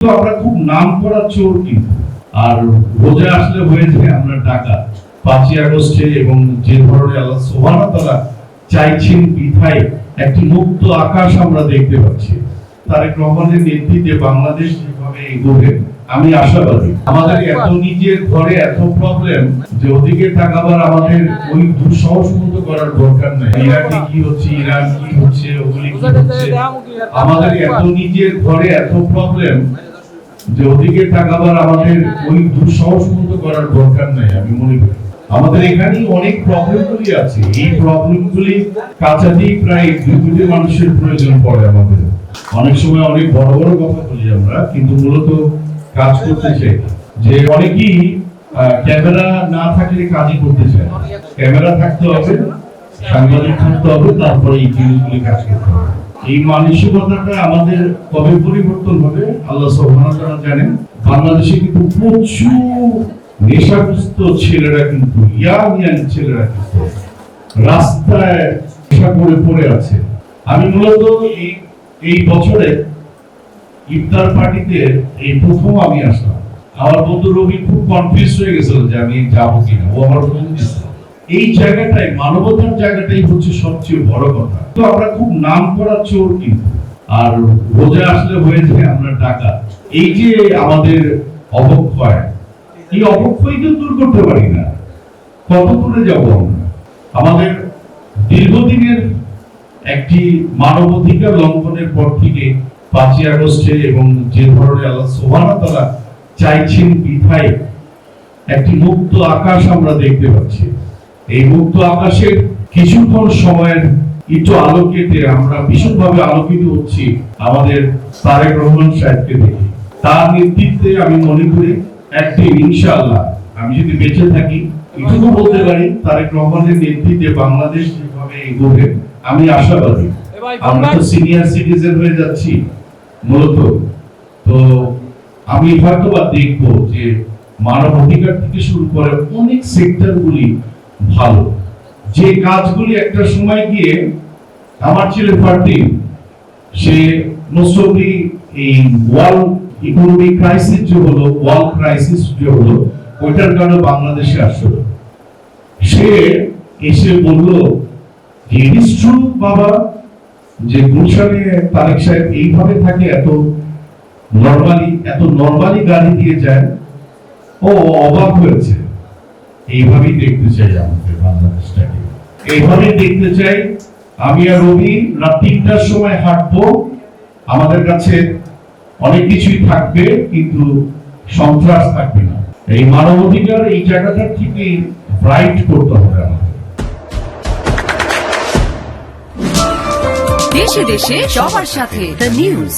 তো আমরা খুব নাম করা চোর, কিন্তু আর রোজা আসলে হয়েছে আমরা টাকা 5ই আগস্টে এবং যে ধরনের আল্লাহ সুবহানাহু ওয়া তাআলা চাইছেন বিধায় একটি মুক্ত আকাশ আমরা দেখতে পাচ্ছি। তারেক রহমানের নেতৃত্বে বাংলাদেশ যেভাবে এগোবে আমি আশাবাদী। আমাদের এত নিজের ঘরে এত প্রবলেম যে ওদিকে তাকাবার আমাদের ওই দুঃসাহস মতো করার দরকার নাই। ইরাকে কি হচ্ছে, ইরান কি হচ্ছে, ওগুলি কি হচ্ছে, আমাদের এত নিজের ঘরে এত প্রবলেম যে ওদিকে তাকাবার আমাদের ওই দুঃসাহস মতো করার দরকার নাই। আমি মনে করি আমাদের এখানে অনেক প্রবলেমগুলি আছে, এই প্রবলেমগুলি কাটাতেই প্রায় 2 কোটি মানুষের প্রয়োজন পড়ে। আমাদের অনেক সময় অনেক বড় বড় কথা বলি আমরা, কিন্তু মূলত কাজ করতে চাই যে অনেকেই ক্যামেরা না থাকলে কাজই করতে চায়। ক্যামেরা থাকতে হবে, সাংবাদিক থাকতে হবে, তারপরে এই জিনিসগুলি কাজ করতে হবে। এই মানসিকতাটা আমাদের কবে পরিবর্তন হবে আল্লাহ সুবহানাহু ওয়া তাআলা জানেন। বাংলাদেশে কিন্তু প্রচুর নেশাগ্রস্ত ছেলেরা, কিন্তু ইয়াং ছেলেরা কিন্তু রাস্তায় নেশা করে পড়ে আছে। আমি মূলত এই বছরে ইফতার পার্টিতে এই প্রথম আমি আসলাম। আমার বন্ধু রবি খুব কনফিউজ হয়ে গেছিল যে আমি যাবো কিনা, ও আমার বন্ধু ছিল। এই জায়গাটাই, মানবতার জায়গাটাই হচ্ছে সবচেয়ে বড় কথা। তো আমরা খুব নাম করা চোর, কিন্তু আর রোজা আসলে হয়েছে আমরা টাকা। এই যে আমাদের অবক্ষয়, এই অবক্ষয়কে দূর করতে পারি না, কত দূরে যাব আমরা? আমাদের দীর্ঘদিনের একটি মানবাধিকার লঙ্ঘনের পর থেকে 5ই আগস্টে এবং যে ধরনের আল্লাহ সুবহানাহু ওয়া তাআলা চাইছেন বিধায় একটি মুক্ত আকাশ আমরা দেখতে পাচ্ছি। এই মুক্ত আকাশের কিছুক্ষণ সময়ের একটু আলোকিতে আমরা ভীষণভাবে আলোকিত হচ্ছি আমাদের তারেক রহমান সাহেবকে দেখে। তার নেতৃত্বে আমি মনে করি একদিন ইনশাআল্লাহ আমি যদি বেঁচে থাকি এটুকু বলতে পারি, তারেক রহমানের নেতৃত্বে বাংলাদেশ যেভাবে এগোবে আমি আশাবাদী। আমরা তো সিনিয়র সিটিজেন হয়ে যাচ্ছি মূলত, তো আমি হয়তোবা দেখবো যে মানব অধিকার থেকে শুরু করে অনেক সেক্টরগুলি ভালো, যে কাজগুলি একটা সময় গিয়ে আমার ছেলে ফারদিন সে মোস্টলি এই ওয়ার্ল্ড ইকোনমিক ক্রাইসিস যে হলো, ওয়ার্ল্ড ক্রাইসিস যে হলো, ওইটার কারণে বাংলাদেশে আসলো। সে এসে বলল যে ইট ইজ ট্রু বাবা, যে গুলশানে তারেক সাহেব এইভাবে থাকে, এত নরমালি গাড়ি দিয়ে যায়। ও অবাক হয়েছে। এইভাবেই দেখতে চাই আমাদের বাংলাদেশটাকে, এইভাবেই দেখতে চাই। আমি আর রবি রাত 3টার সময় হাঁটবো, আমাদের কাছে অনেক কিছুই থাকবে, কিন্তু সন্ত্রাস থাকবে না। এই মানবাধিকার এই জায়গাটা থেকে ব্রাইট করতে হবে আমাদের। দেশে দেশে সবার সাথে দ্য নিউজ।